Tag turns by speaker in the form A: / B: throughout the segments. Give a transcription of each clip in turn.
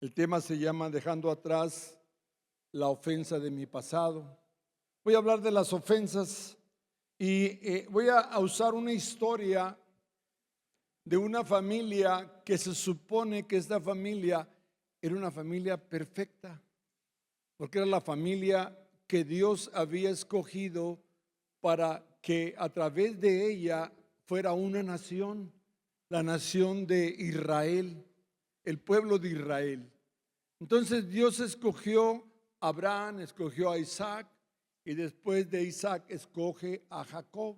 A: El tema se llama Dejando atrás la ofensa de mi pasado. Voy a hablar de las ofensas y voy a usar una historia de una familia que se supone que esta familia era una familia perfecta, porque era la familia que Dios había escogido para que a través de ella fuera una nación, la nación de Israel, el pueblo de Israel. Entonces Dios escogió a Abraham, escogió a Isaac y después de Isaac escoge a Jacob,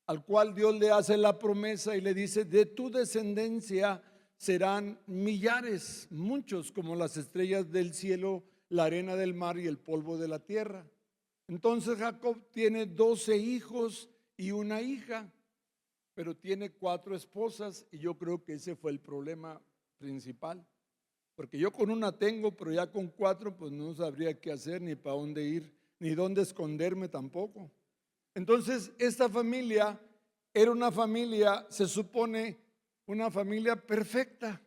A: al cual Dios le hace la promesa y le dice: de tu descendencia serán millares, muchos como las estrellas del cielo, la arena del mar y el polvo de la tierra. Entonces Jacob tiene 12 hijos y una hija, pero tiene 4 esposas, y yo creo que ese fue el problema principal, porque yo con una tengo, pero ya con 4 pues no sabría qué hacer, ni para dónde ir, ni dónde esconderme tampoco. Entonces esta familia era una familia, se supone, una familia perfecta,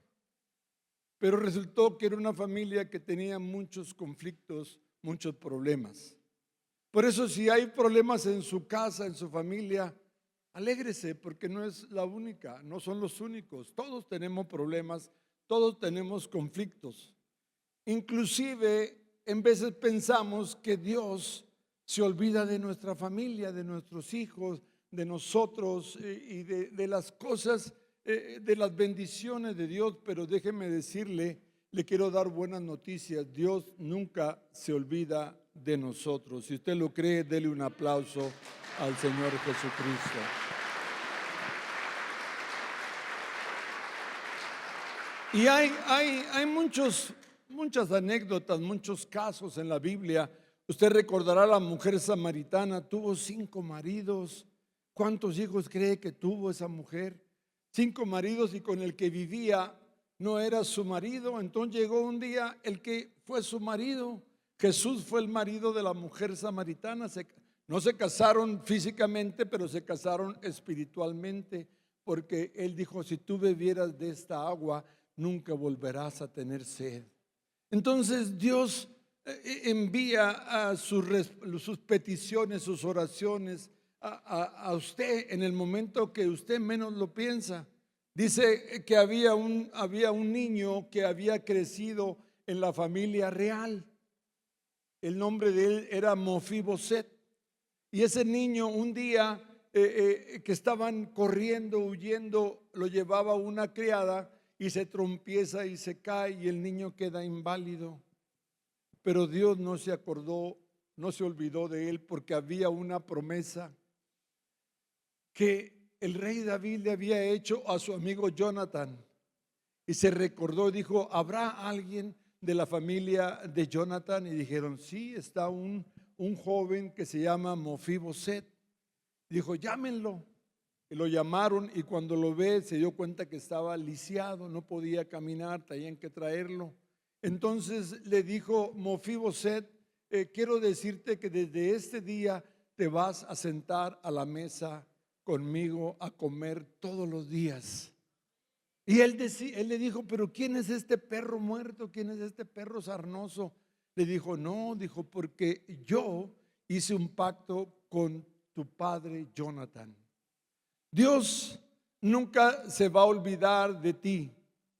A: pero resultó que era una familia que tenía muchos conflictos, muchos problemas. Por eso, si hay problemas en su casa, en su familia, alégrese, porque no es la única, no son los únicos. Todos tenemos problemas, todos tenemos conflictos. Inclusive, en veces pensamos que Dios se olvida de nuestra familia, de nuestros hijos, de nosotros y de las cosas, de las bendiciones de Dios. Pero déjeme decirle, le quiero dar buenas noticias. Dios nunca se olvida de nosotros. Si usted lo cree, dele un aplauso al Señor Jesucristo. Y hay muchas anécdotas, muchos casos en la Biblia. Usted recordará, la mujer samaritana tuvo 5 maridos. ¿Cuántos hijos cree que tuvo esa mujer? 5 maridos, y con el que vivía no era su marido. Entonces llegó un día el que fue su marido. Jesús fue el marido de la mujer samaritana. No se casaron físicamente, pero se casaron espiritualmente, porque él dijo: si tú bebieras de esta agua, nunca volverás a tener sed. Entonces Dios envía a sus peticiones, sus oraciones a usted en el momento que usted menos lo piensa. Dice que había un niño que había crecido en la familia real. El nombre de él era Mofiboset. Y ese niño, un día que estaban corriendo, huyendo, lo llevaba una criada y se trompieza y se cae y el niño queda inválido. Pero Dios no se acordó, no se olvidó de él, porque había una promesa que el rey David le había hecho a su amigo Jonathan. Y se recordó, dijo: ¿habrá alguien de la familia de Jonathan? Y dijeron: sí, está un joven que se llama Mofiboset. Dijo: llámenlo. Y lo llamaron, y cuando lo ve se dio cuenta que estaba lisiado, no podía caminar, tenían que traerlo. Entonces le dijo Mofiboset: quiero decirte que desde este día te vas a sentar a la mesa conmigo a comer todos los días. Y él le dijo: pero ¿quién es este perro muerto? ¿Quién es este perro sarnoso? Le dijo: no, dijo, porque yo hice un pacto con tu padre Jonathan. Dios nunca se va a olvidar de ti,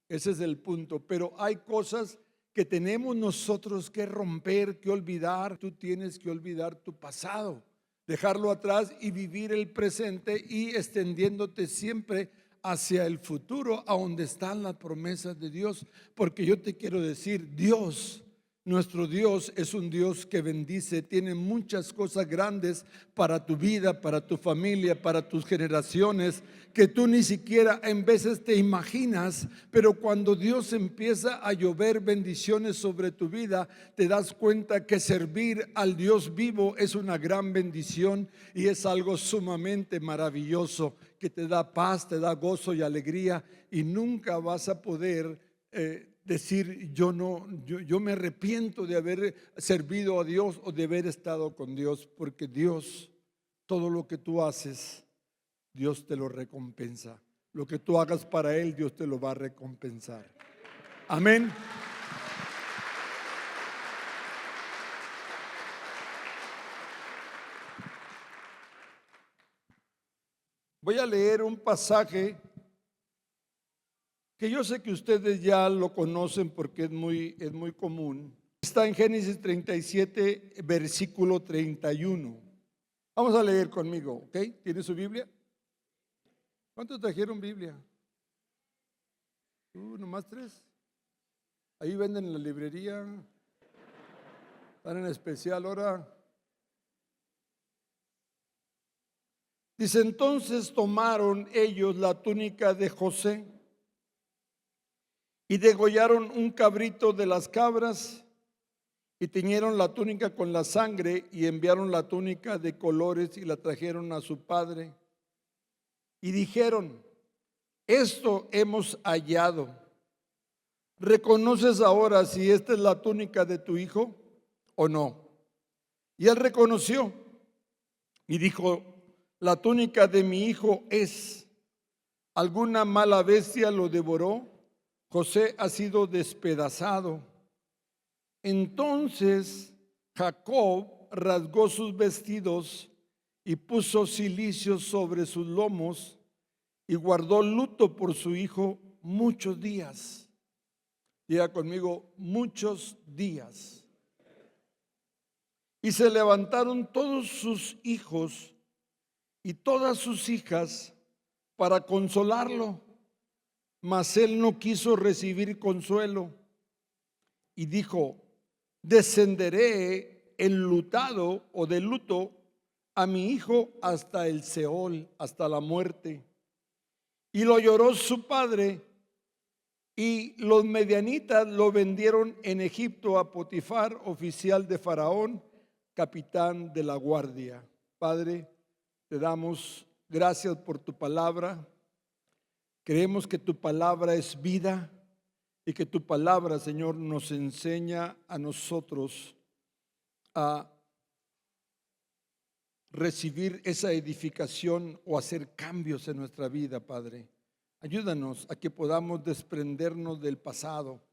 A: ese es el punto. Pero hay cosas que tenemos nosotros que romper, que olvidar. Tú tienes que olvidar tu pasado, dejarlo atrás y vivir el presente, y extendiéndote siempre hacia el futuro, a donde están las promesas de Dios. Porque yo te quiero decir, Dios, nuestro Dios, es un Dios que bendice, tiene muchas cosas grandes para tu vida, para tu familia, para tus generaciones, que tú ni siquiera en veces te imaginas. Pero cuando Dios empieza a llover bendiciones sobre tu vida, te das cuenta que servir al Dios vivo es una gran bendición y es algo sumamente maravilloso, que te da paz, te da gozo y alegría, y nunca vas a poder decir: yo me arrepiento de haber servido a Dios o de haber estado con Dios. Porque Dios, todo lo que tú haces, Dios te lo recompensa. Lo que tú hagas para Él, Dios te lo va a recompensar. Amén. Voy a leer un pasaje que yo sé que ustedes ya lo conocen porque es muy común. Está en Génesis 37, versículo 31. Vamos a leer conmigo, ¿ok? ¿Tiene su Biblia? ¿Cuántos trajeron Biblia? Nomás 3. Ahí venden en la librería. Están en especial ahora. Dice, entonces tomaron ellos la túnica de José y degollaron un cabrito de las cabras y tiñeron la túnica con la sangre y enviaron la túnica de colores y la trajeron a su padre. Y dijeron, esto hemos hallado. ¿Reconoces ahora si esta es la túnica de tu hijo o no? Y él reconoció y dijo, la túnica de mi hijo es. ¿Alguna mala bestia lo devoró? José ha sido despedazado. Entonces Jacob rasgó sus vestidos y puso cilicio sobre sus lomos y guardó luto por su hijo muchos días. Diga conmigo, muchos días. Y se levantaron todos sus hijos y todas sus hijas para consolarlo, mas él no quiso recibir consuelo y dijo, descenderé enlutado o de luto a mi hijo hasta el Seol, hasta la muerte. Y lo lloró su padre, y los medianitas lo vendieron en Egipto a Potifar, oficial de Faraón, capitán de la guardia. Padre, te damos gracias por tu palabra. Creemos que tu palabra es vida y que tu palabra, Señor, nos enseña a nosotros a recibir esa edificación o hacer cambios en nuestra vida, Padre. Ayúdanos a que podamos desprendernos del pasado,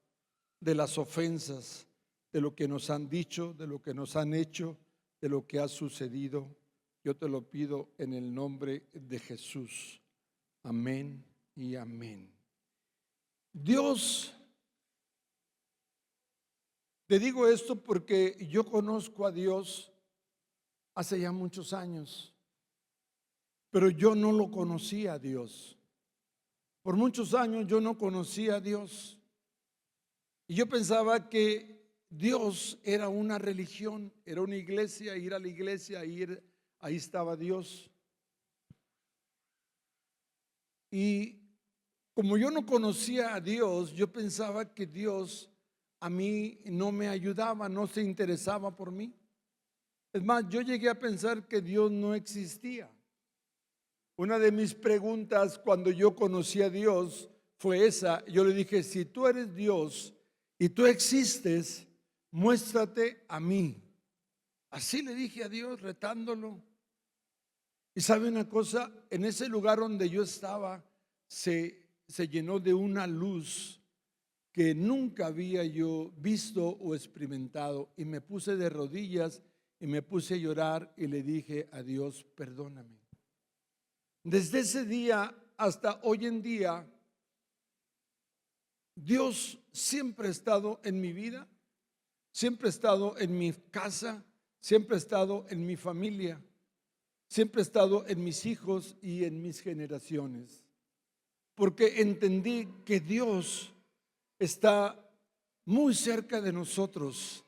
A: de las ofensas, de lo que nos han dicho, de lo que nos han hecho, de lo que ha sucedido. Yo te lo pido en el nombre de Jesús. Amén y amén. Dios, te digo esto porque yo conozco a Dios hace ya muchos años, pero yo no lo conocía a Dios. Por muchos años yo no conocía a Dios. Y yo pensaba que Dios era una religión, era una iglesia, ir a la iglesia, ahí estaba Dios. Y como yo no conocía a Dios, yo pensaba que Dios a mí no me ayudaba, no se interesaba por mí. Es más, yo llegué a pensar que Dios no existía. Una de mis preguntas cuando yo conocí a Dios fue esa. Yo le dije, si tú eres Dios y tú existes, muéstrate a mí. Así le dije a Dios, retándolo. Y sabe una cosa, en ese lugar donde yo estaba, se llenó de una luz que nunca había yo visto o experimentado. Y me puse de rodillas y me puse a llorar y le dije a Dios, perdóname. Desde ese día hasta hoy en día, Dios siempre ha estado en mi vida, siempre ha estado en mi casa, siempre ha estado en mi familia, siempre ha estado en mis hijos y en mis generaciones. Porque entendí que Dios está muy cerca de nosotros.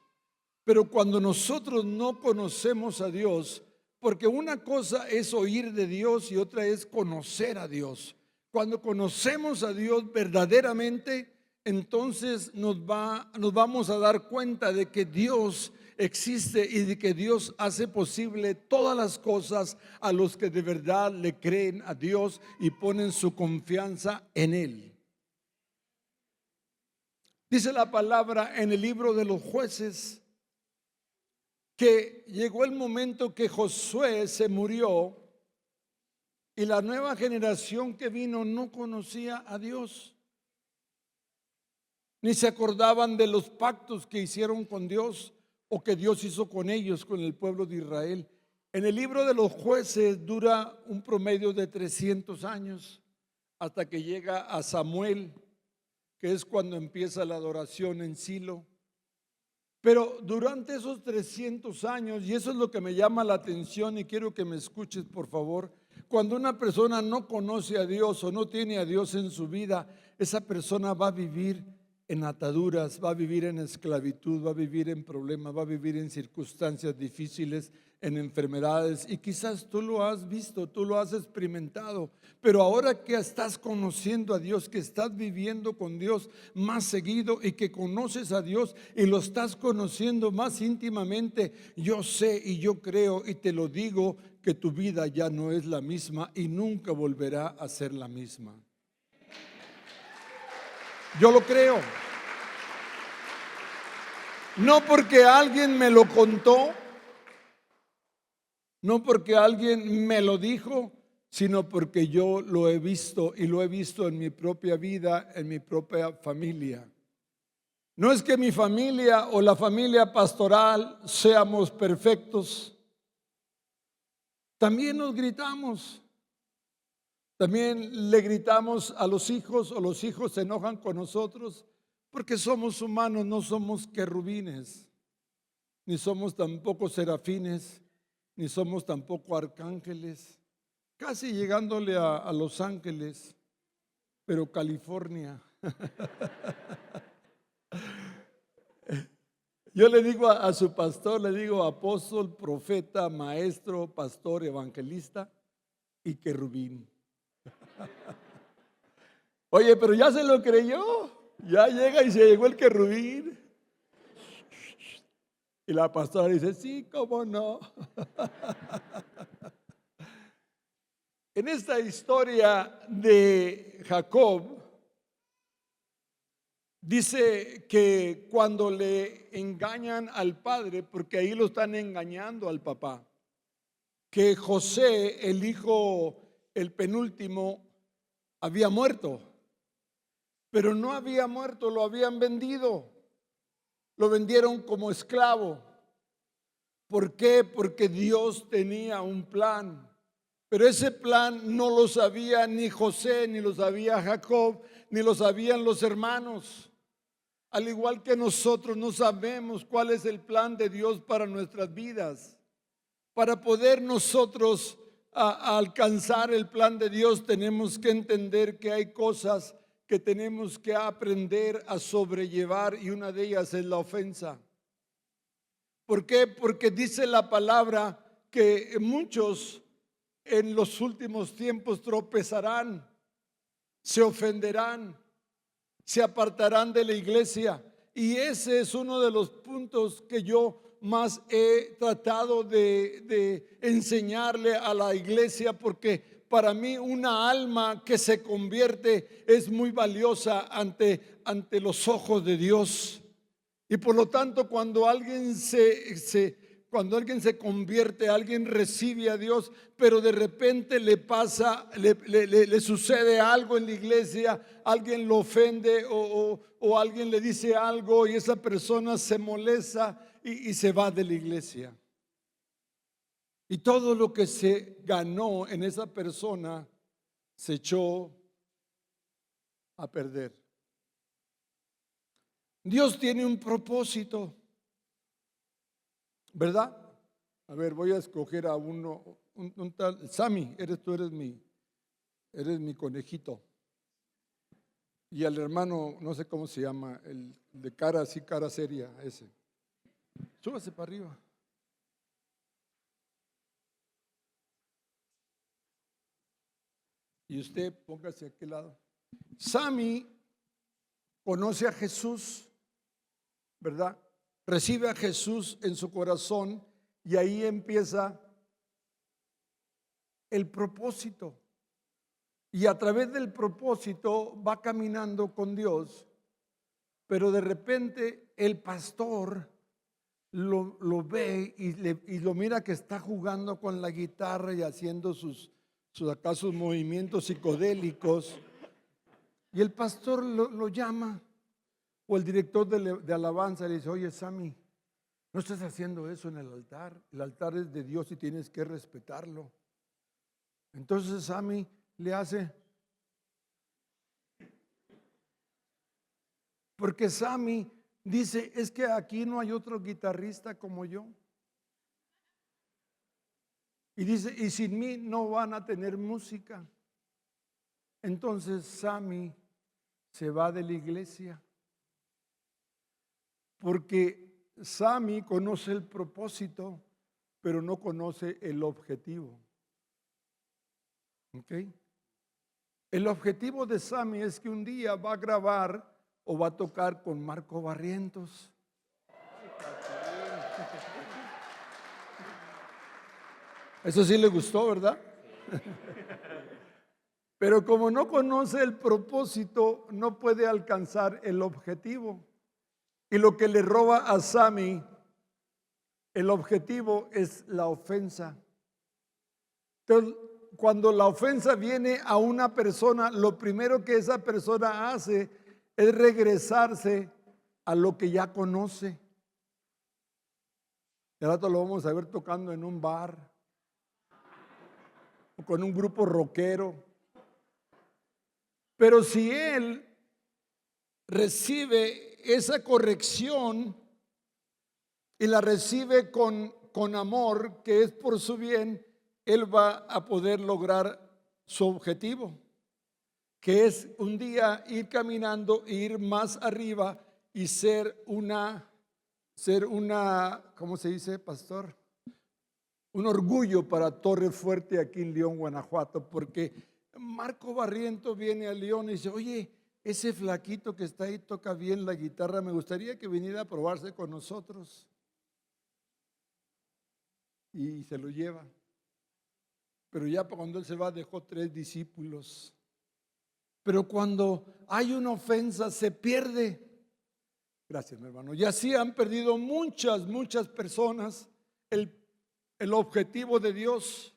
A: Pero cuando nosotros no conocemos a Dios, porque una cosa es oír de Dios y otra es conocer a Dios. Cuando conocemos a Dios verdaderamente, entonces nos vamos a dar cuenta de que Dios existe y de que Dios hace posible todas las cosas a los que de verdad le creen a Dios y ponen su confianza en Él. Dice la palabra en el libro de los Jueces que llegó el momento que Josué se murió y la nueva generación que vino no conocía a Dios, ni se acordaban de los pactos que hicieron con Dios o que Dios hizo con ellos, con el pueblo de Israel. En el libro de los jueces dura un promedio de 300 años hasta que llega a Samuel, que es cuando empieza la adoración en Silo. Pero durante esos 300 años, y eso es lo que me llama la atención y quiero que me escuches por favor, cuando una persona no conoce a Dios o no tiene a Dios en su vida, esa persona va a vivir en ataduras, va a vivir en esclavitud, va a vivir en problemas, va a vivir en circunstancias difíciles, en enfermedades. Y quizás tú lo has visto, tú lo has experimentado, pero ahora que estás conociendo a Dios, que estás viviendo con Dios más seguido y que conoces a Dios y lo estás conociendo más íntimamente, yo sé y yo creo y te lo digo que tu vida ya no es la misma y nunca volverá a ser la misma. Yo lo creo. No porque alguien me lo contó, no porque alguien me lo dijo, sino porque yo lo he visto y lo he visto en mi propia vida, en mi propia familia. No es que mi familia o la familia pastoral seamos perfectos. También nos gritamos. También le gritamos a los hijos o los hijos se enojan con nosotros porque somos humanos, no somos querubines, ni somos tampoco serafines, ni somos tampoco arcángeles, casi llegándole a Los Ángeles, pero California. Yo le digo a su pastor, le digo apóstol, profeta, maestro, pastor, evangelista y querubín. Oye, pero ya se lo creyó, ya llega y se llegó el querubín. Y la pastora dice, sí, cómo no. En esta historia de Jacob, dice que cuando le engañan al padre, porque ahí lo están engañando al papá, que José, el hijo, el penúltimo, había muerto, pero no había muerto, lo habían vendido, lo vendieron como esclavo. ¿Por qué? Porque Dios tenía un plan, pero ese plan no lo sabía ni José, ni lo sabía Jacob, ni lo sabían los hermanos. Al igual que nosotros no sabemos cuál es el plan de Dios para nuestras vidas. Para poder nosotros alcanzar el plan de Dios tenemos que entender que hay cosas que tenemos que aprender a sobrellevar y una de ellas es la ofensa. ¿Por qué? Porque dice la palabra que muchos en los últimos tiempos tropezarán, se ofenderán, se apartarán de la iglesia. Y ese es uno de los puntos que yo más he tratado de enseñarle a la iglesia, porque para mí una alma que se convierte es muy valiosa ante los ojos de Dios. Y por lo tanto, cuando alguien cuando alguien se convierte, alguien recibe a Dios, pero de repente le pasa, le sucede algo en la iglesia, alguien lo ofende o alguien le dice algo y esa persona se molesta y se va de la iglesia. Y todo lo que se ganó en esa persona se echó a perder. Dios tiene un propósito, ¿verdad? A ver, voy a escoger a uno, un tal Sammy, tú eres mi conejito. Y al hermano, no sé cómo se llama, el de cara así, cara seria, ese. Súbase para arriba. Y usted póngase a aquel lado. Sammy conoce a Jesús, ¿verdad? Recibe a Jesús en su corazón y ahí empieza el propósito. Y a través del propósito va caminando con Dios, pero de repente el pastor lo ve y lo mira que está jugando con la guitarra y haciendo sus movimientos psicodélicos. Y el pastor lo llama, o el director de alabanza le dice, oye Sammy, No estás haciendo eso en el altar. El altar es de Dios y tienes que respetarlo. Entonces Sammy le hace, porque Sammy dice, es que aquí no hay otro guitarrista como yo. Y dice, y sin mí no van a tener música. Entonces Sammy se va de la iglesia. Porque Sammy conoce el propósito, pero no conoce el objetivo. ¿Ok? El objetivo de Sammy es que un día va a grabar o va a tocar con Marco Barrientos. Eso sí le gustó, ¿verdad? Pero como no conoce el propósito, no puede alcanzar el objetivo. Y lo que le roba a Sammy el objetivo es la ofensa. Entonces, cuando la ofensa viene a una persona, lo primero que esa persona hace es regresarse a lo que ya conoce. De rato lo vamos a ver tocando en un bar o con un grupo rockero. Pero si él recibe esa corrección y la recibe con amor, que es por su bien, él va a poder lograr su objetivo, que es un día ir caminando, ir más arriba y ser una, ¿cómo se dice, pastor? Un orgullo para Torre Fuerte aquí en León, Guanajuato, porque Marco Barriento viene a León y dice, oye, ese flaquito que está ahí toca bien la guitarra, me gustaría que viniera a probarse con nosotros. Y se lo lleva. Pero ya cuando él se va dejó 3 discípulos. Pero cuando hay una ofensa se pierde. Gracias, mi hermano. Y así han perdido muchas personas el objetivo de Dios,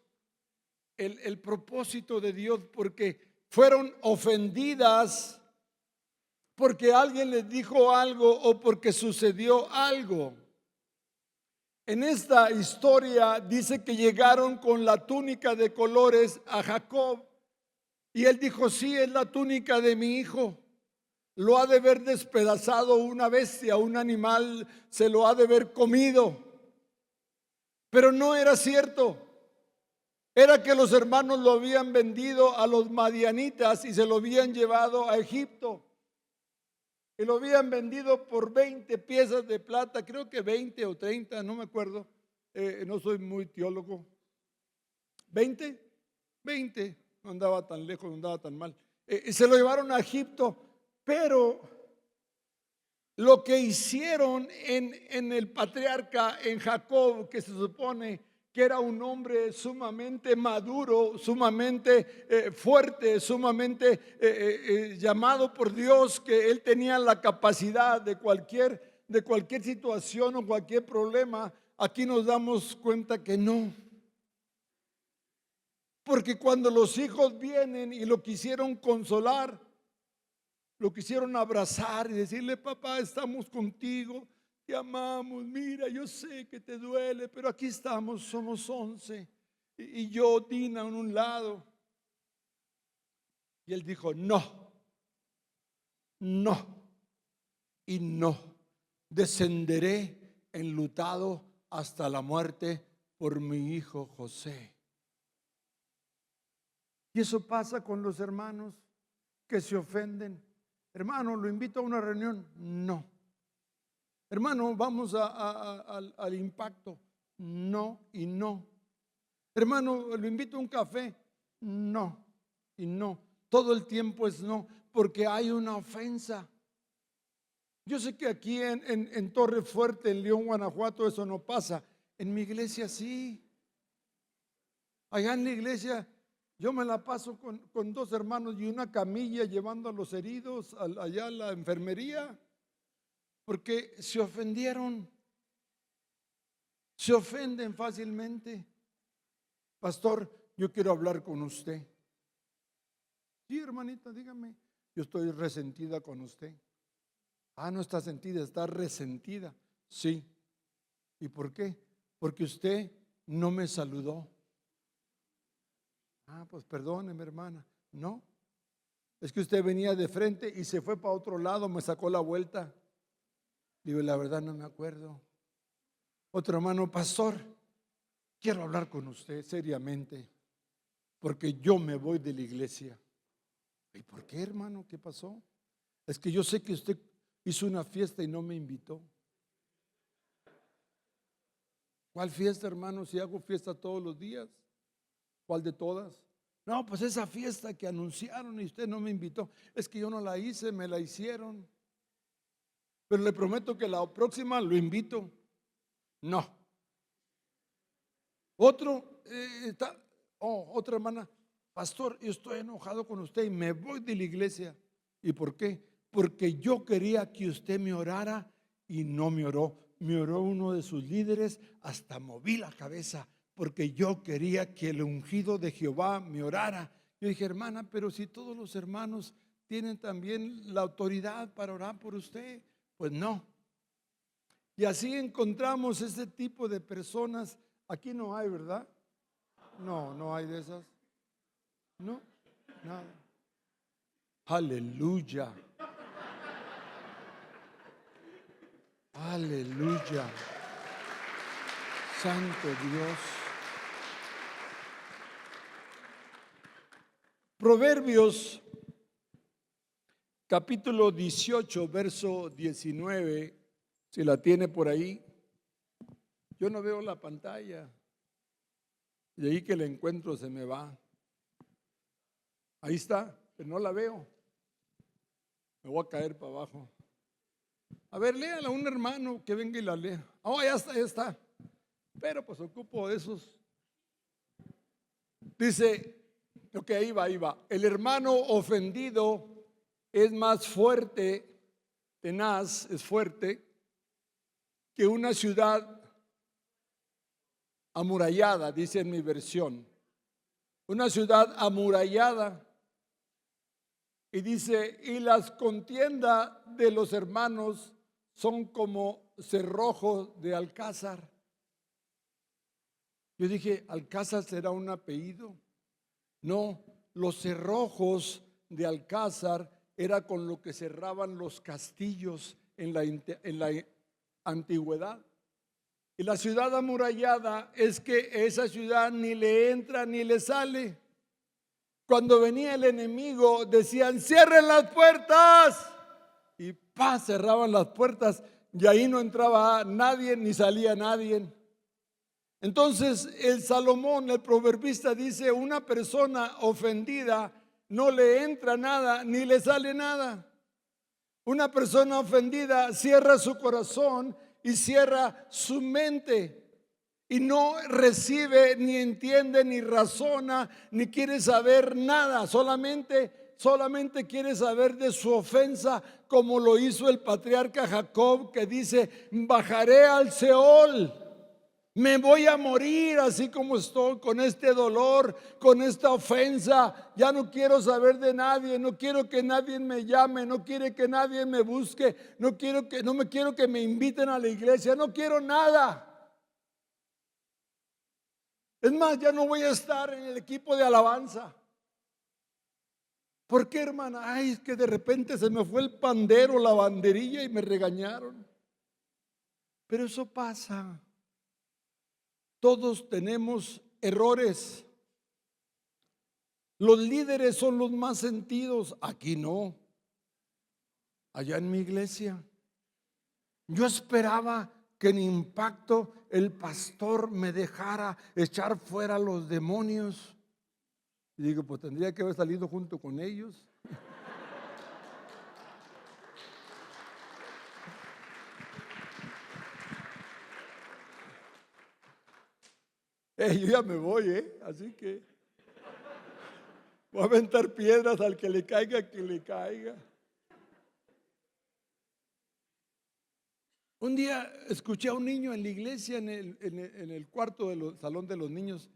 A: el propósito de Dios, porque fueron ofendidas porque alguien les dijo algo o porque sucedió algo. En esta historia dice que llegaron con la túnica de colores a Jacob y él dijo, sí, es la túnica de mi hijo. Lo ha de haber despedazado una bestia, un animal se lo ha de haber comido. Pero no era cierto. Era que los hermanos lo habían vendido a los madianitas y se lo habían llevado a Egipto. Y lo habían vendido por 20 piezas de plata, creo que 20 o 30, no me acuerdo, no soy muy teólogo. 20, no andaba tan lejos, no andaba tan mal. Se lo llevaron a Egipto, pero lo que hicieron en el patriarca, en Jacob, que se supone que era un hombre sumamente maduro, sumamente fuerte, sumamente llamado por Dios, que él tenía la capacidad de cualquier situación o cualquier problema. Aquí nos damos cuenta que no. Porque cuando los hijos vienen y lo quisieron consolar, lo quisieron abrazar y decirle, papá, estamos contigo, te amamos, mira, yo sé que te duele, pero aquí estamos, somos 11. Y yo, Dina, en un lado. Y él dijo, no, no y no. Descenderé enlutado hasta la muerte por mi hijo José. Y eso pasa con los hermanos que se ofenden. Hermano, ¿lo invito a una reunión? No. Hermano, vamos al impacto. No y no. Hermano, ¿lo invito a un café? No y no. Todo el tiempo es no, porque hay una ofensa. Yo sé que aquí en Torre Fuerte, en León, Guanajuato, eso no pasa. En mi iglesia sí. Allá en la iglesia yo me la paso con 2 hermanos y una camilla llevando a los heridos allá a la enfermería, porque se ofendieron, se ofenden fácilmente. Pastor, yo quiero hablar con usted. Sí, hermanita, dígame. Yo estoy resentida con usted. Ah, no está sentida, está resentida. Sí. ¿Y por qué? Porque usted no me saludó. Ah, pues perdóneme, hermana. No, es que usted venía de frente y se fue para otro lado, me sacó la vuelta. Digo, la verdad no me acuerdo. Otro hermano, pastor, quiero hablar con usted seriamente, porque yo me voy de la iglesia. ¿Y por qué, hermano? ¿Qué pasó? Es que yo sé que usted hizo una fiesta y no me invitó. ¿Cuál fiesta, hermano? Si hago fiesta todos los días. ¿Cuál de todas? No, pues esa fiesta que anunciaron y usted no me invitó. Es que yo no la hice, me la hicieron. Pero le prometo que la próxima lo invito. No. Otra hermana, pastor, yo estoy enojado con usted y me voy de la iglesia. ¿Y por qué? Porque yo quería que usted me orara y no me oró. Me oró uno de sus líderes, hasta moví la cabeza porque yo quería que el ungido de Jehová me orara. Yo dije, hermana, pero si todos los hermanos tienen también la autoridad para orar por usted, pues no. Y así encontramos ese tipo de personas. Aquí no hay, ¿verdad? No, no hay de esas. No, nada. Aleluya. Aleluya. Santo Dios. Proverbios capítulo 18, verso 19. Si la tiene por ahí. Yo no veo la pantalla. Y ahí que la encuentro se me va. Ahí está, pero no la veo. Me voy a caer para abajo. A ver, léala a un hermano que venga y la lea. Oh, ya está, ya está. Pero pues ocupo esos. Dice, ok, ahí va, ahí va. El hermano ofendido es más fuerte, tenaz, es fuerte, que una ciudad amurallada, dice en mi versión. Una ciudad amurallada. Y dice, y las contiendas de los hermanos son como cerrojos de alcázar. Yo dije, ¿Alcázar será un apellido? No, los cerrojos de alcázar era con lo que cerraban los castillos en la antigüedad. Y la ciudad amurallada es que esa ciudad ni le entra ni le sale. Cuando venía el enemigo decían, cierren las puertas. Y cerraban las puertas y ahí no entraba nadie ni salía nadie. Entonces el Salomón, el proverbista, dice, una persona ofendida no le entra nada ni le sale nada. Una persona ofendida cierra su corazón y cierra su mente y no recibe, ni entiende, ni razona, ni quiere saber nada. Solamente quiere saber de su ofensa, como lo hizo el patriarca Jacob, que dice, bajaré al Seol. Me voy a morir así como estoy, con este dolor, con esta ofensa. Ya no quiero saber de nadie, no quiero que nadie me llame, no quiero que nadie me busque, no me quiero que me inviten a la iglesia, no quiero nada. Es más, ya no voy a estar en el equipo de alabanza. ¿Por qué, hermana? Ay, es que de repente se me fue el pandero, la banderilla y me regañaron. Pero eso pasa. Todos tenemos errores. Los líderes son los más sentidos. Aquí no. Allá en mi iglesia. Yo esperaba que en Impacto el pastor me dejara echar fuera los demonios. Y digo, pues tendría que haber salido junto con ellos. Yo ya me voy, así que voy a aventar piedras al que le caiga, que le caiga. Un día escuché a un niño en la iglesia, en el cuarto del salón de los niños,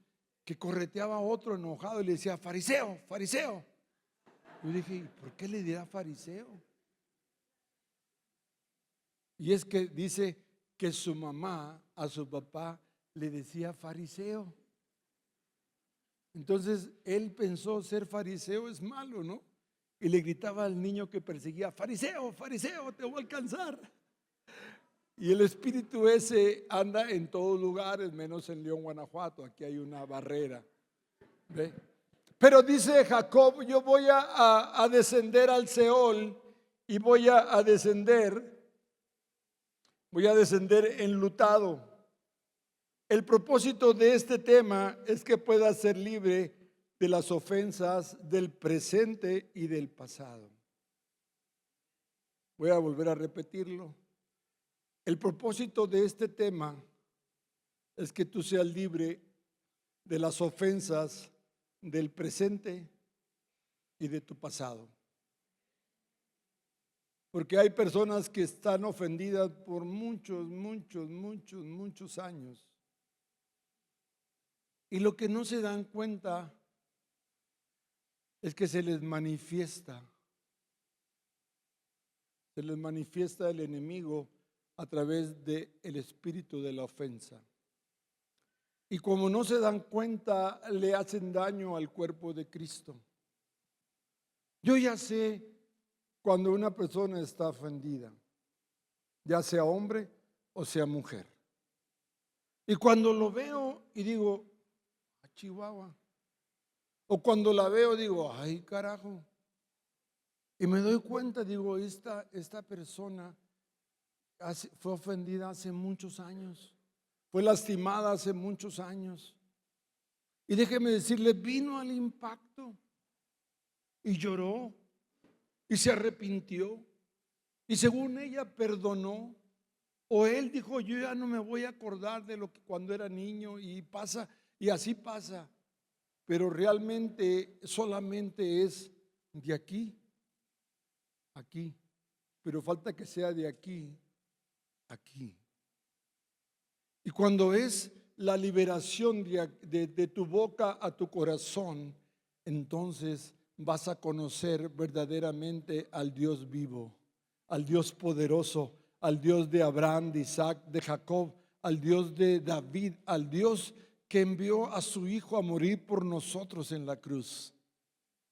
A: que correteaba a otro enojado y le decía, fariseo, fariseo. Yo dije, ¿por qué le dirá fariseo? Y es que dice que su mamá a su papá le decía fariseo. Entonces él pensó ser fariseo es malo, ¿no? Y le gritaba al niño que perseguía: fariseo, fariseo, te voy a alcanzar. Y el espíritu ese anda en todos lugares, menos en León, Guanajuato. Aquí hay una barrera. ¿Ve? Pero dice Jacob: yo voy a descender al Seol y voy a descender enlutado. El propósito de este tema es que pueda ser libre de las ofensas del presente y del pasado. Voy a volver a repetirlo. El propósito de este tema es que tú seas libre de las ofensas del presente y de tu pasado. Porque hay personas que están ofendidas por muchos años. Y lo que no se dan cuenta es que se les manifiesta el enemigo a través del espíritu de la ofensa. Y como no se dan cuenta, le hacen daño al cuerpo de Cristo. Yo ya sé cuando una persona está ofendida, ya sea hombre o sea mujer. Y cuando lo veo y digo: Chihuahua. O cuando la veo digo: ay, carajo. Y me doy cuenta, digo: esta persona fue ofendida hace muchos años, fue lastimada hace muchos años. Y déjeme decirle, vino al impacto y lloró y se arrepintió. Y según ella perdonó. O él dijo: yo ya no me voy a acordar de lo que cuando era niño. Y pasa, y así pasa. Pero realmente solamente es de aquí, aquí. Pero falta que sea de aquí, aquí. Y cuando es la liberación de tu boca a tu corazón, entonces vas a conocer verdaderamente al Dios vivo, al Dios poderoso, al Dios de Abraham, de Isaac, de Jacob, al Dios de David, al Dios que envió a su Hijo a morir por nosotros en la cruz.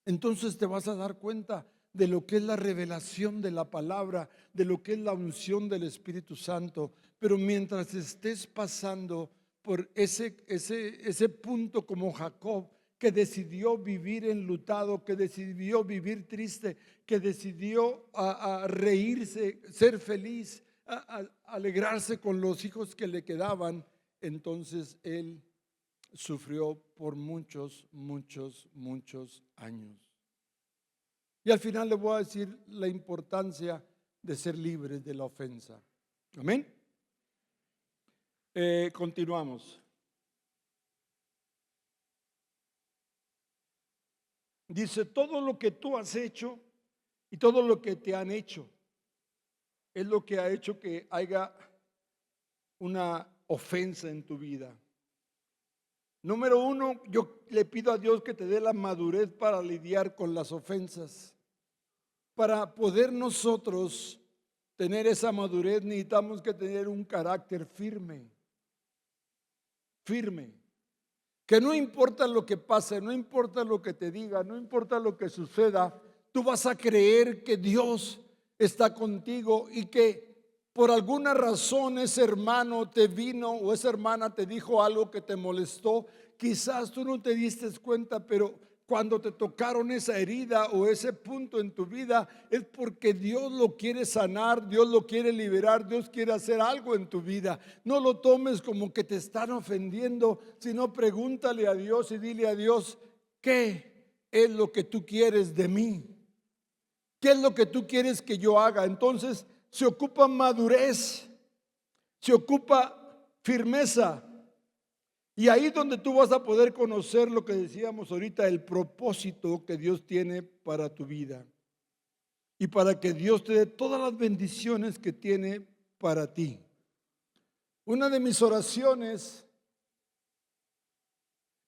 A: Entonces te vas a dar cuenta de lo que es la revelación de la palabra, de lo que es la unción del Espíritu Santo. Pero mientras estés pasando por ese punto como Jacob, que decidió vivir enlutado, que decidió vivir triste, que decidió a reírse, ser feliz, a alegrarse con los hijos que le quedaban, entonces él sufrió por muchos años. Y al final le voy a decir la importancia de ser libres de la ofensa. Amén. Continuamos. Dice: todo lo que tú has hecho y todo lo que te han hecho es lo que ha hecho que haya una ofensa en tu vida. Número uno, yo le pido a Dios que te dé la madurez para lidiar con las ofensas. Para poder nosotros tener esa madurez necesitamos que tener un carácter firme. Que no importa lo que pase, no importa lo que te diga, no importa lo que suceda, tú vas a creer que Dios está contigo y que por alguna razón ese hermano te vino o esa hermana te dijo algo que te molestó. Quizás tú no te diste cuenta, pero cuando te tocaron esa herida o ese punto en tu vida es porque Dios lo quiere sanar, Dios lo quiere liberar, Dios quiere hacer algo en tu vida. No lo tomes como que te están ofendiendo, sino pregúntale a Dios y dile a Dios: ¿qué es lo que tú quieres de mí? ¿Qué es lo que tú quieres que yo haga? Entonces se ocupa madurez, se ocupa firmeza. Y ahí es donde tú vas a poder conocer lo que decíamos ahorita, el propósito que Dios tiene para tu vida. Y para que Dios te dé todas las bendiciones que tiene para ti. Una de mis oraciones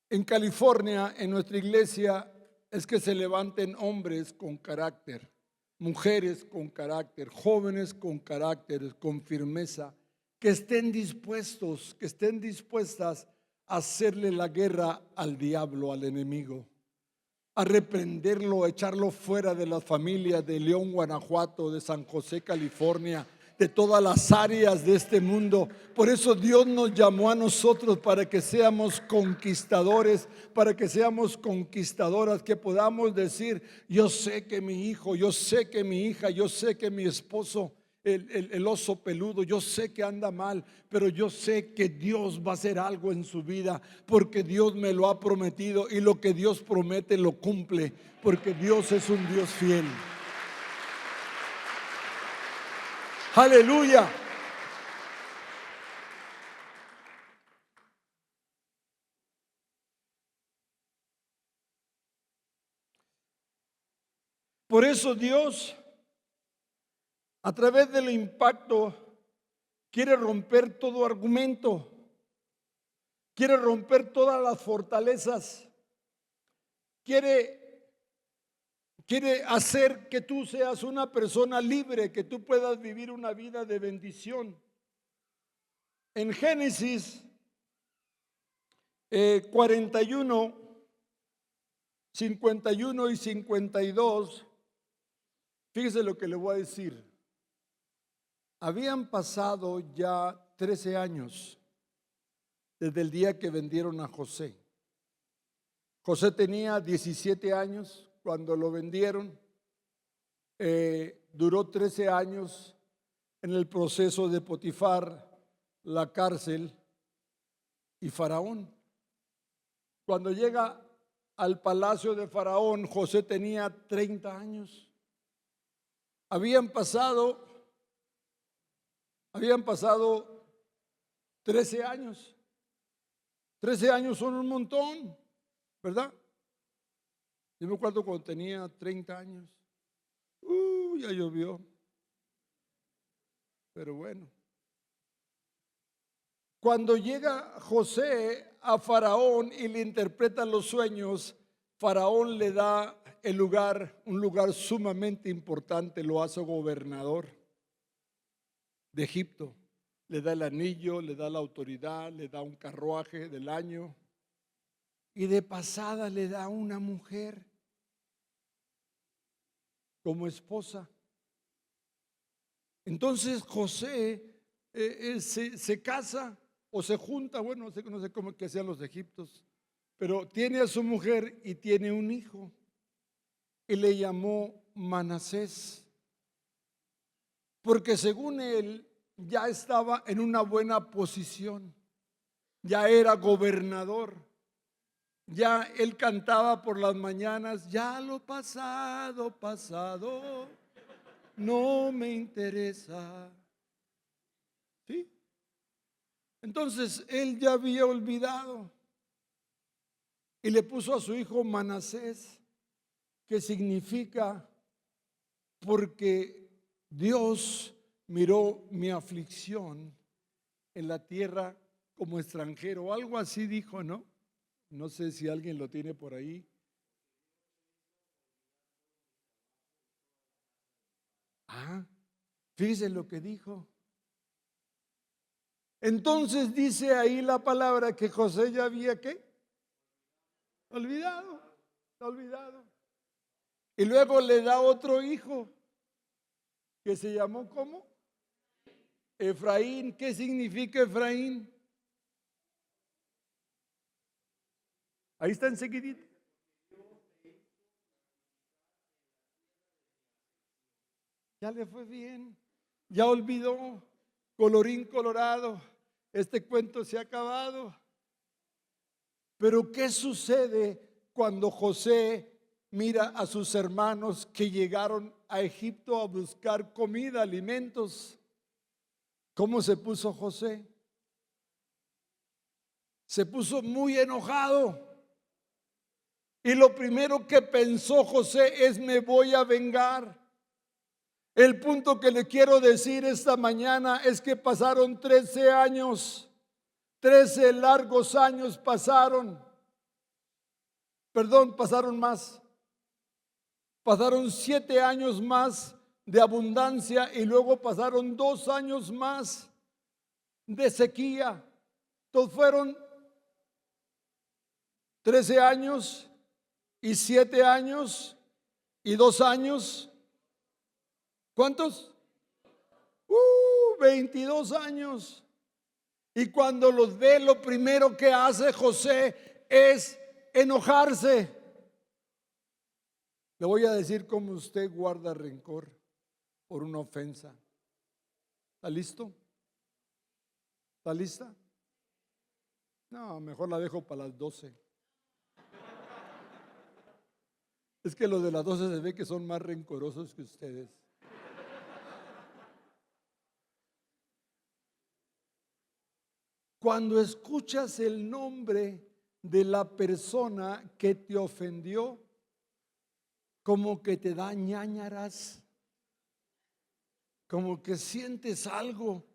A: en California, en nuestra iglesia, es que se levanten hombres con carácter, mujeres con carácter, jóvenes con carácter, con firmeza, que estén dispuestos, que estén dispuestas a hacerle la guerra al diablo, al enemigo, a reprenderlo, a echarlo fuera de las familias de León, Guanajuato, de San José, California, de todas las áreas de este mundo. Por eso Dios nos llamó a nosotros para que seamos conquistadores, para que seamos conquistadoras, que podamos decir: yo sé que mi hijo, yo sé que mi hija, yo sé que mi esposo, el oso peludo, yo sé que anda mal, pero yo sé que Dios va a hacer algo en su vida, porque Dios me lo ha prometido, y lo que Dios promete lo cumple, porque Dios es un Dios fiel. Aleluya. Por eso Dios, a través del impacto, quiere romper todo argumento, quiere romper todas las fortalezas, quiere hacer que tú seas una persona libre, que tú puedas vivir una vida de bendición. En Génesis 41, 51 y 52, fíjese lo que le voy a decir. Habían pasado ya 13 años desde el día que vendieron a José. José tenía 17 años cuando lo vendieron. Duró 13 años en el proceso de Potifar, la cárcel y Faraón. Cuando llega al palacio de Faraón, José tenía 30 años. Habían pasado 13 años. 13 años son un montón, ¿verdad? Yo me acuerdo cuando tenía 30 años. Ya llovió. Pero bueno. Cuando llega José a Faraón y le interpreta los sueños, Faraón le da un lugar sumamente importante, lo hace gobernador de Egipto. Le da el anillo, le da la autoridad, le da un carruaje del año, y de pasada le da una mujer como esposa. Entonces José se casa o se junta, bueno, no sé cómo que sean los egipcios, pero tiene a su mujer y tiene un hijo, y le llamó Manasés, porque según él ya estaba en una buena posición, ya era gobernador, ya él cantaba por las mañanas: ya lo pasado, pasado, no me interesa. ¿Sí? Entonces él ya había olvidado y le puso a su hijo Manasés, que significa porque Dios miró mi aflicción en la tierra como extranjero, algo así dijo, ¿no? No sé si alguien lo tiene por ahí. Fíjese lo que dijo. Entonces dice ahí la palabra que José ya había, ¿qué? Olvidado. Y luego le da otro hijo que se llamó, ¿cómo? Efraín. ¿Qué significa Efraín? Ahí está enseguidito. Ya le fue bien, ya olvidó, colorín colorado, este cuento se ha acabado. Pero ¿qué sucede cuando José mira a sus hermanos que llegaron a Egipto a buscar comida, alimentos? ¿Cómo se puso José? Se puso muy enojado. Y lo primero que pensó José es: me voy a vengar. El punto que le quiero decir esta mañana es que pasaron 13 años, 13 largos años pasaron. Perdón, pasaron más. Pasaron 7 años más de abundancia y luego pasaron 2 años más de sequía. Entonces fueron 13 años y 7 años y 2 años. ¿Cuántos? 22 años. Y cuando los ve, lo primero que hace José es enojarse. Le voy a decir cómo usted guarda rencor por una ofensa. ¿Está listo? ¿Está lista? No, mejor la dejo para las 12. Es que los de las 12 se ve que son más rencorosos que ustedes. Cuando escuchas el nombre de la persona que te ofendió, como que te da ñáñaras, como que sientes algo.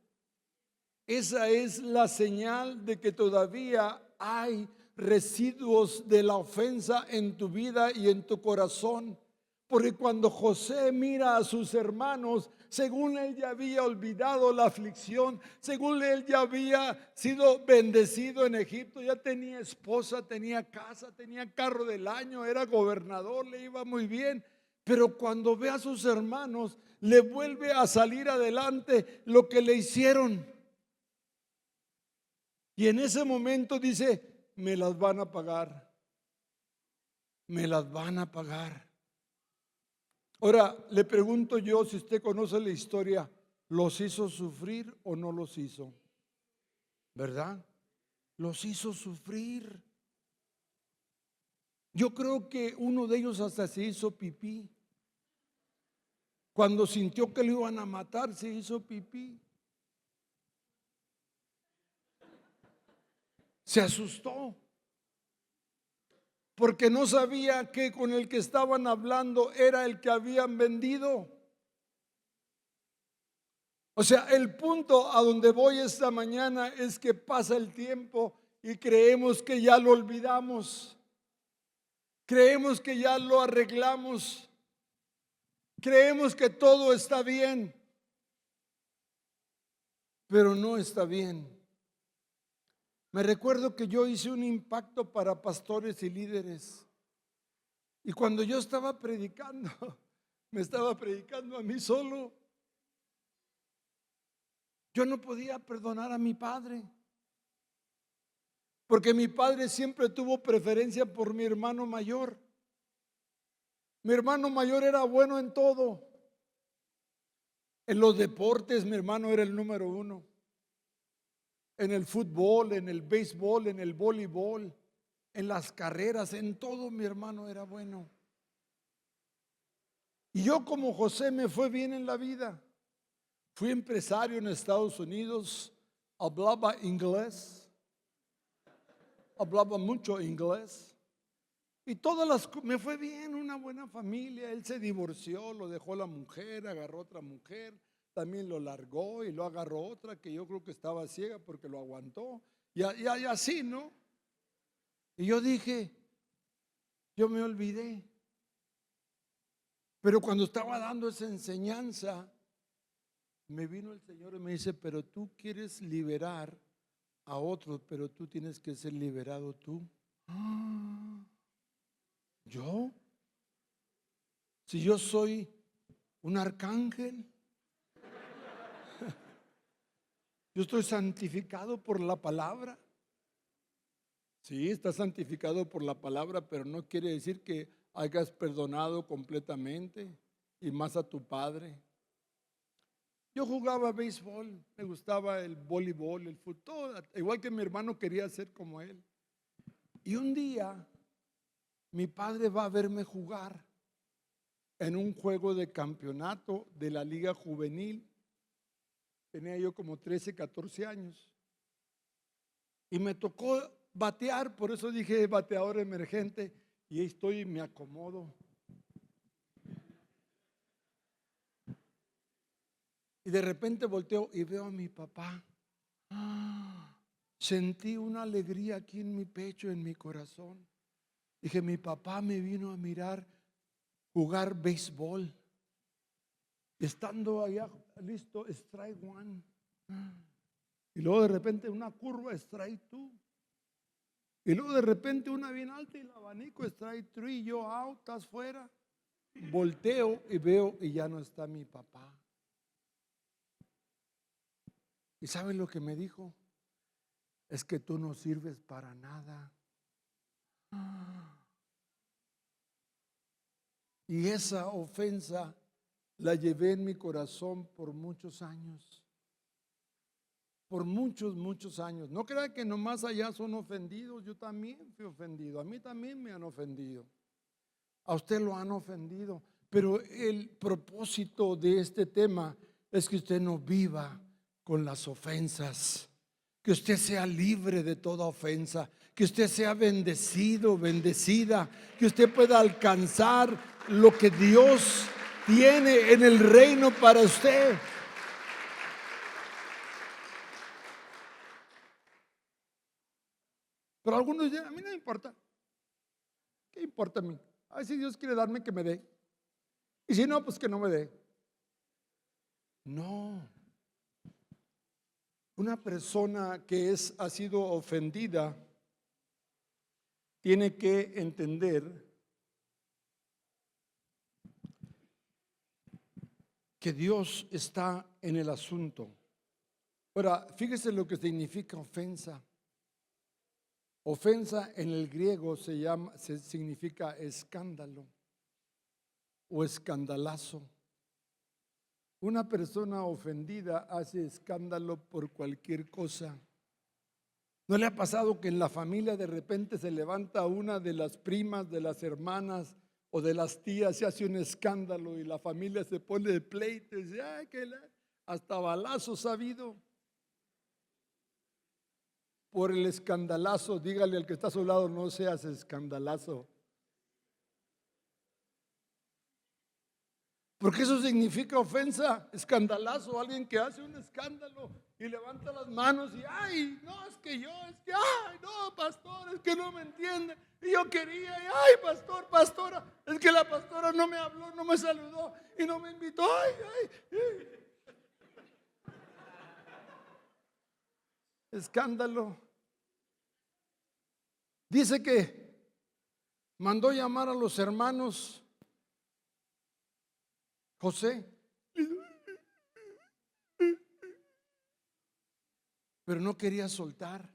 A: Esa es la señal de que todavía hay residuos de la ofensa en tu vida y en tu corazón. Porque cuando José mira a sus hermanos, según él ya había olvidado la aflicción, según él ya había sido bendecido en Egipto, ya tenía esposa, tenía casa, tenía carro del año, era gobernador, le iba muy bien. Pero cuando ve a sus hermanos, le vuelve a salir adelante lo que le hicieron. Y en ese momento dice, me las van a pagar, me las van a pagar. Ahora, le pregunto yo, si usted conoce la historia, ¿los hizo sufrir o no los hizo? ¿Verdad? Los hizo sufrir. Yo creo que uno de ellos hasta se hizo pipí. Cuando sintió que lo iban a matar, se hizo pipí. Se asustó. Porque no sabía que con el que estaban hablando era el que habían vendido. O sea, el punto a donde voy esta mañana es que pasa el tiempo y creemos que ya lo olvidamos. Creemos que ya lo arreglamos. Creemos que todo está bien. Pero no está bien. Me recuerdo que yo hice un impacto para pastores y líderes. Y cuando yo estaba predicando, me estaba predicando a mí solo. Yo no podía perdonar a mi padre, porque mi padre siempre tuvo preferencia por mi hermano mayor. Mi hermano mayor era bueno en todo. En los deportes mi hermano era el número 1. En el fútbol, en el béisbol, en el voleibol, en las carreras, en todo mi hermano era bueno. Y yo como José me fue bien en la vida. Fui empresario en Estados Unidos, hablaba inglés, hablaba mucho inglés. Y me fue bien, una buena familia. Él se divorció, lo dejó la mujer, agarró otra mujer, también lo largó y lo agarró otra que yo creo que estaba ciega porque lo aguantó. Y así, ¿no? Y yo dije, yo me olvidé. Pero cuando estaba dando esa enseñanza, me vino el Señor y me dice, pero tú quieres liberar a otros, pero tú tienes que ser liberado tú. ¿Yo? Si yo soy un arcángel, yo estoy santificado por la palabra. Sí, está santificado por la palabra, pero no quiere decir que hayas perdonado completamente y más a tu padre. Yo jugaba béisbol, me gustaba el voleibol, el fútbol, igual que mi hermano quería ser como él. Y un día mi padre va a verme jugar en un juego de campeonato de la liga juvenil. Tenía yo como 13, 14 años. Y me tocó batear, por eso dije bateador emergente. Y ahí estoy y me acomodo. Y de repente volteo y veo a mi papá. Sentí una alegría aquí en mi pecho, en mi corazón. Dije, mi papá me vino a mirar jugar béisbol. Estando allá listo, strike one. Y luego de repente una curva, strike two. Y luego de repente una bien alta y el abanico, strike three. Yo out, estás fuera. Volteo y veo y ya no está mi papá. ¿Y saben lo que me dijo? Es que tú no sirves para nada. Y esa ofensa la llevé en mi corazón por muchos años. Por muchos años. No crean que nomás allá son ofendidos. Yo también fui ofendido. A mí también me han ofendido. A usted lo han ofendido. Pero el propósito de este tema es que usted no viva con las ofensas. Que usted sea libre de toda ofensa. Que usted sea bendecido, bendecida. Que usted pueda alcanzar lo que Dios tiene en el reino para usted. Pero algunos dicen, a mí no me importa. ¿Qué importa a mí? A ver si Dios quiere darme, que me dé. Y si no, pues que no me dé. No. Una persona que ha sido ofendida tiene que entender que Dios está en el asunto. Ahora, fíjese lo que significa ofensa. Ofensa en el griego significa escándalo o escandalazo. Una persona ofendida hace escándalo por cualquier cosa. ¿No le ha pasado que en la familia de repente se levanta una de las primas, de las hermanas o de las tías, se hace un escándalo y la familia se pone de pleito y dice, ay, hasta balazos ha habido? Por el escandalazo, dígale al que está a su lado, no seas escandalazo. Porque eso significa ofensa, escandalazo, alguien que hace un escándalo y levanta las manos y ay, no, es que ay, no, pastor, es que no me entiende. Y yo quería, y ay, pastor, pastora, es que la pastora no me habló, no me saludó y no me invitó. Ay. Escándalo. Dice que mandó llamar a los hermanos José, pero no quería soltar.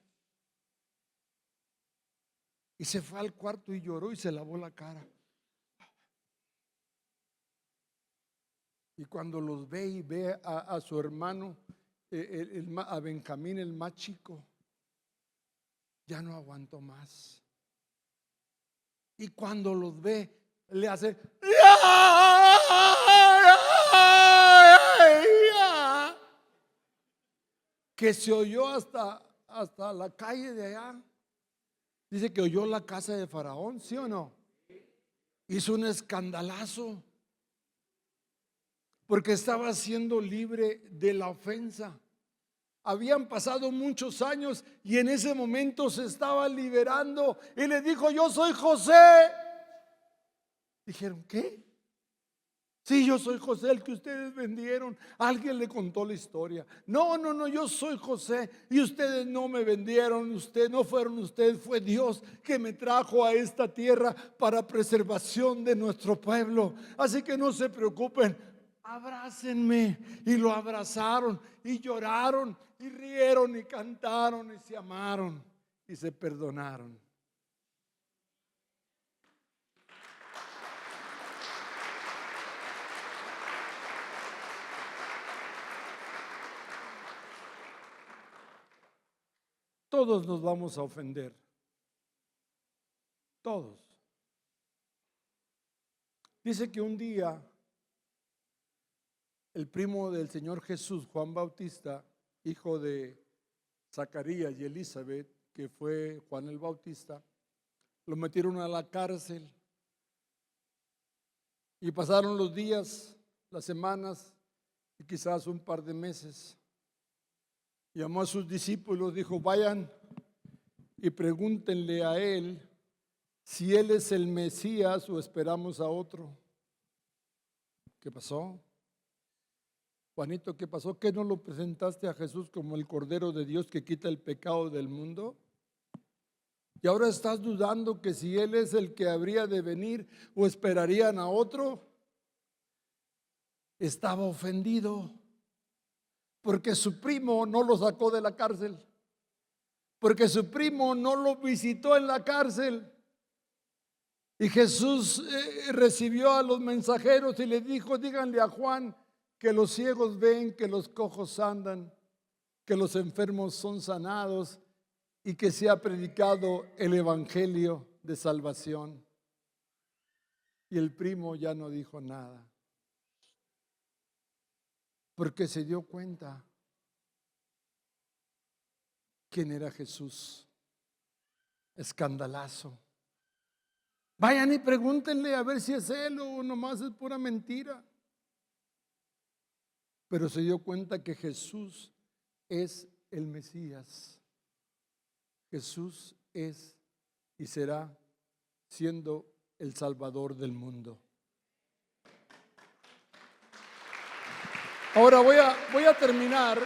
A: Y se fue al cuarto y lloró y se lavó la cara. Y cuando los ve y ve a su hermano, a Benjamín, el más chico, ya no aguantó más. Y cuando los ve, le hace que se oyó hasta la calle de allá. Dice que oyó la casa de Faraón, ¿sí o no? Hizo un escandalazo porque estaba siendo libre de la ofensa. Habían pasado muchos años y en ese momento se estaba liberando y le dijo, yo soy José. Dijeron, ¿qué? Sí, yo soy José, el que ustedes vendieron. Alguien le contó la historia. No, yo soy José y ustedes no me vendieron, no fueron ustedes, fue Dios que me trajo a esta tierra para preservación de nuestro pueblo. Así que no se preocupen, abrácenme. Y lo abrazaron y lloraron y rieron y cantaron y se amaron y se perdonaron. Todos nos vamos a ofender. Todos. Dice que un día el primo del Señor Jesús, Juan Bautista, hijo de Zacarías y Elizabeth, que fue Juan el Bautista, lo metieron a la cárcel. Y pasaron los días, las semanas y quizás un par de meses. Llamó a sus discípulos, dijo, vayan y pregúntenle a él si él es el Mesías o esperamos a otro. ¿Qué pasó? Juanito, ¿qué pasó? ¿Qué no lo presentaste a Jesús como el Cordero de Dios que quita el pecado del mundo? Y ahora estás dudando que si Él es el que habría de venir o esperarían a otro. Estaba ofendido porque su primo no lo sacó de la cárcel, porque su primo no lo visitó en la cárcel. Y Jesús recibió a los mensajeros y le dijo: díganle a Juan que los ciegos ven, que los cojos andan, que los enfermos son sanados y que se ha predicado el evangelio de salvación. Y el primo ya no dijo nada, porque se dio cuenta quién era Jesús. Escandalazo. Vayan y pregúntenle a ver si es Él o nomás es pura mentira. Pero se dio cuenta que Jesús es el Mesías. Jesús es y será siendo el Salvador del mundo. Ahora voy a terminar.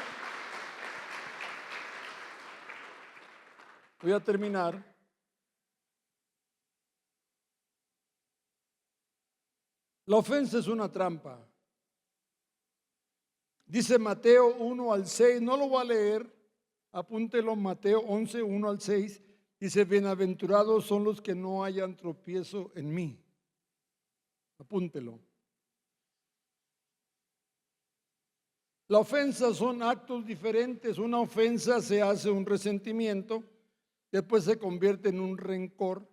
A: La ofensa es una trampa. Dice Mateo 1 al 6, no lo voy a leer, apúntelo, Mateo 11, 1 al 6. Dice: bienaventurados son los que no hayan tropiezo en mí. Apúntelo. La ofensa son actos diferentes. Una ofensa se hace un resentimiento, después se convierte en un rencor,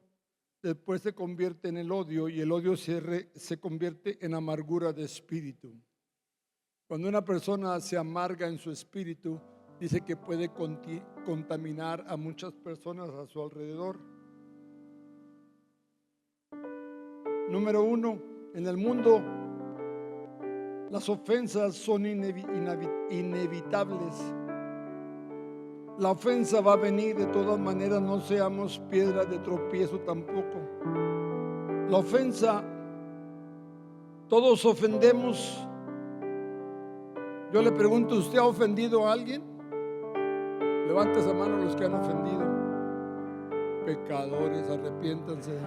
A: después se convierte en el odio, y el odio se convierte en amargura de espíritu. Cuando una persona se amarga en su espíritu, dice que puede contaminar a muchas personas a su alrededor. Número 1, en el mundo las ofensas son inevitables. La ofensa va a venir de todas maneras, no seamos piedra de tropiezo tampoco. La ofensa, todos ofendemos. Yo le pregunto: ¿usted ha ofendido a alguien? Levante esa mano los que han ofendido. Pecadores, arrepiéntanse.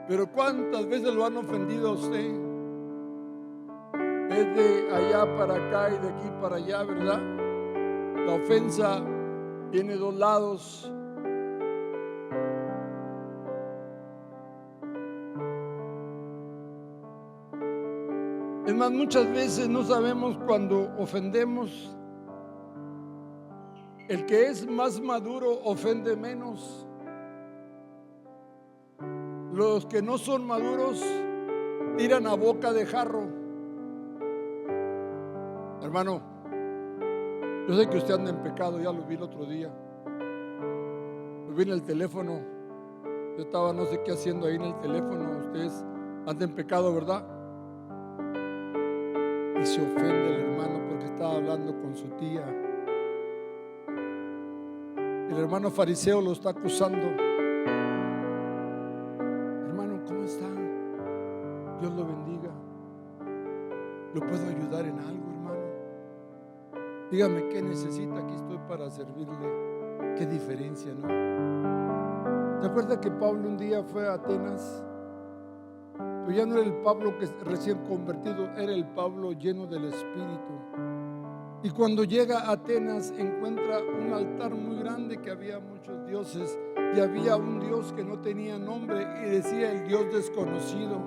A: Pero ¿cuántas veces lo han ofendido a usted? Es de allá para acá y de aquí para allá, ¿verdad? La ofensa tiene dos lados. Es más, muchas veces no sabemos cuando ofendemos. El que es más maduro ofende menos. Los que no son maduros tiran a boca de jarro. Hermano, yo sé que usted anda en pecado, ya lo vi el otro día. Lo vi en el teléfono. Yo estaba no sé qué haciendo ahí en el teléfono. Ustedes andan en pecado, ¿verdad? Y se ofende el hermano porque estaba hablando con su tía. El hermano fariseo lo está acusando. Hermano, ¿cómo está? Dios lo bendiga. ¿Lo puedo ayudar en algo, hermano? Dígame qué necesita, aquí estoy para servirle. Qué diferencia, ¿no? ¿Se acuerda que Pablo un día fue a Atenas? Pero ya no era el Pablo que recién convertido, era el Pablo lleno del Espíritu. Y cuando llega a Atenas encuentra un altar muy grande que había muchos dioses, y había un Dios que no tenía nombre y decía el Dios desconocido.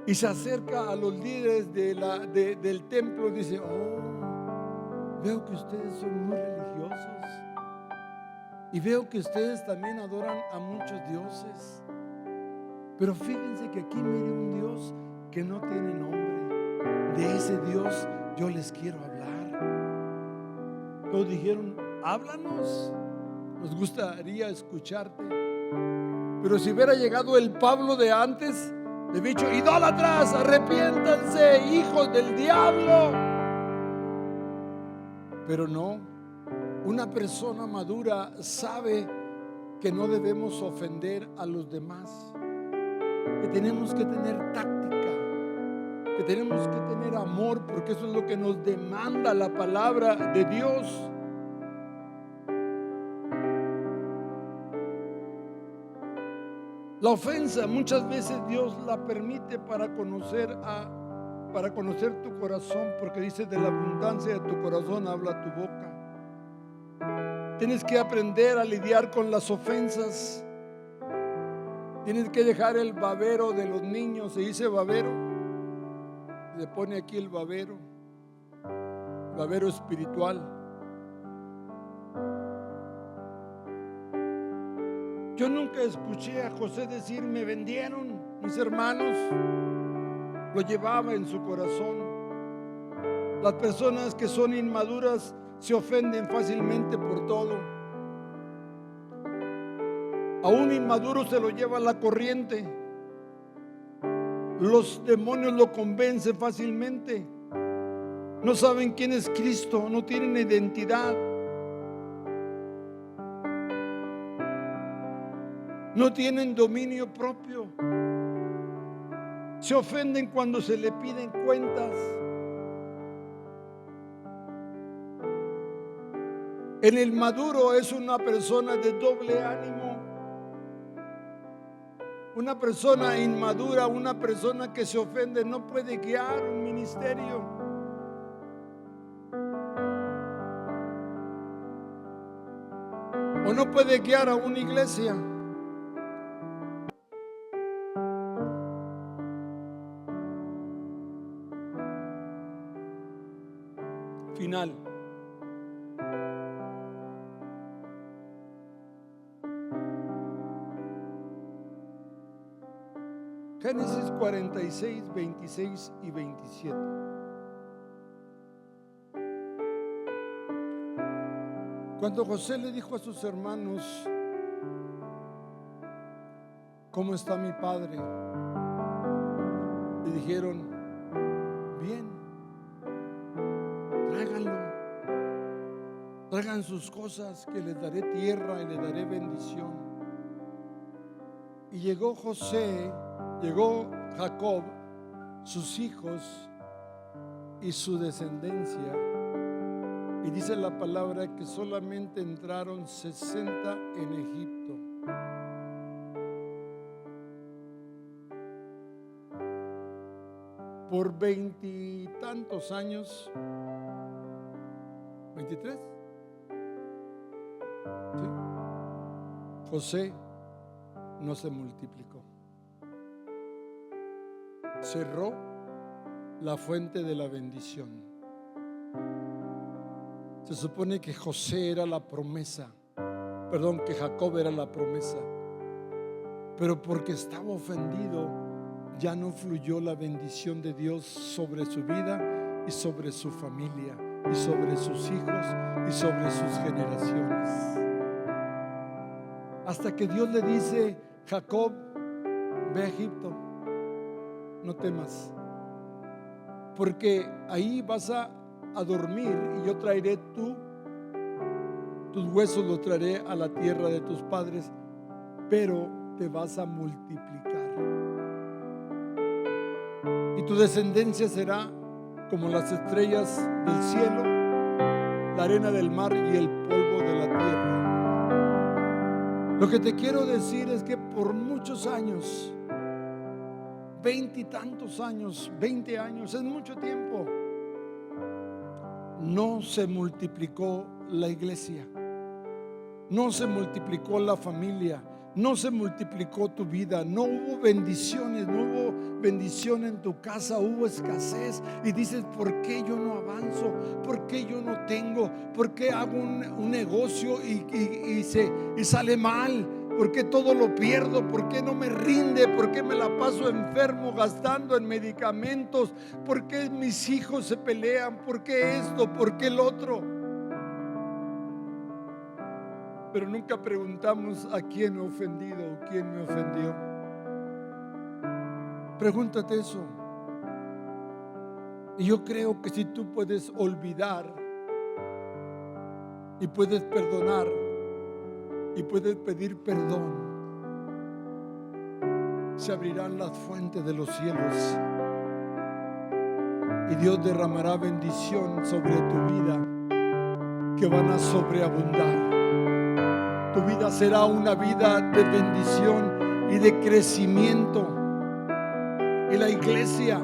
A: Y se acerca a los líderes del templo y dice: oh, veo que ustedes son muy religiosos y veo que ustedes también adoran a muchos dioses, pero fíjense que aquí mire un Dios que no tiene nombre. De ese Dios yo les quiero hablar. Todos dijeron: háblanos, nos gustaría escucharte. Pero si hubiera llegado el Pablo de antes, le hubiera dicho: idólatras, arrepiéntanse, hijos del diablo. Pero no, una persona madura sabe que no debemos ofender a los demás. que tenemos que tener táctica, que tenemos que tener amor, porque eso es lo que nos demanda la palabra de Dios. La ofensa muchas veces Dios la permite para conocer tu corazón, porque dice: de la abundancia de tu corazón habla tu boca. Tienes que aprender a lidiar con las ofensas. Tienes que dejar el babero de los niños. Se dice babero, se pone aquí el babero espiritual. Yo nunca escuché a José decir: me vendieron mis hermanos. Lo llevaba en su corazón. Las personas que son inmaduras se ofenden fácilmente por todo. A un inmaduro se lo lleva la corriente. Los demonios lo convencen fácilmente. No saben quién es Cristo, no tienen identidad. No tienen dominio propio. Se ofenden cuando se le piden cuentas. El inmaduro es una persona de doble ánimo. Una persona inmadura, una persona que se ofende, no puede guiar un ministerio. O no puede guiar a una iglesia. Final. Génesis 46, 26 y 27. Cuando José le dijo a sus hermanos: ¿cómo está mi padre? Le dijeron: bien, tráiganlo, traigan sus cosas, que les daré tierra y les daré bendición. Y llegó Jacob, sus hijos y su descendencia, y dice la palabra que solamente entraron 60 en Egipto. Por 20 y tantos años, 23, ¿sí? José no se multiplicó. Cerró la fuente de la bendición. Se supone que José era la promesa, que Jacob era la promesa, pero porque estaba ofendido, ya no fluyó la bendición de Dios sobre su vida y sobre su familia y sobre sus hijos y sobre sus generaciones. Hasta que Dios le dice: Jacob, ve a Egipto, no temas, porque ahí vas a dormir y yo traeré tus huesos los traeré a la tierra de tus padres, pero te vas a multiplicar y tu descendencia será como las estrellas del cielo, la arena del mar y el polvo de la tierra. Lo que te quiero decir es que por muchos años, 20 y tantos años, 20 años, es mucho tiempo, no se multiplicó la iglesia, no se multiplicó la familia, no se multiplicó tu vida, no hubo bendiciones, no hubo bendición en tu casa, hubo escasez. Y dices: ¿por qué yo no avanzo? ¿Por qué yo no tengo? ¿Por qué hago un negocio y sale mal? ¿Por qué todo lo pierdo? ¿Por qué no me rinde? ¿Por qué me la paso enfermo gastando en medicamentos? ¿Por qué mis hijos se pelean? ¿Por qué esto? ¿Por qué el otro? Pero nunca preguntamos: ¿a quién he ofendido o quién me ofendió? Pregúntate eso. Y yo creo que si tú puedes olvidar y puedes perdonar y puedes pedir perdón, se abrirán las fuentes de los cielos y Dios derramará bendición sobre tu vida que van a sobreabundar. Tu vida será una vida de bendición y de crecimiento. Y la iglesia,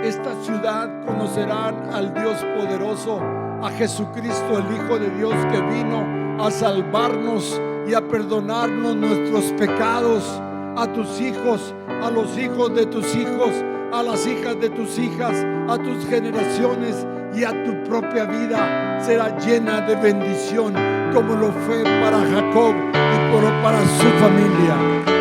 A: esta ciudad, conocerán al Dios poderoso, a Jesucristo, el Hijo de Dios, que vino a salvarnos y a perdonarnos nuestros pecados. A tus hijos, a los hijos de tus hijos, a las hijas de tus hijas, a tus generaciones y a tu propia vida será llena de bendición, como lo fue para Jacob y para su familia.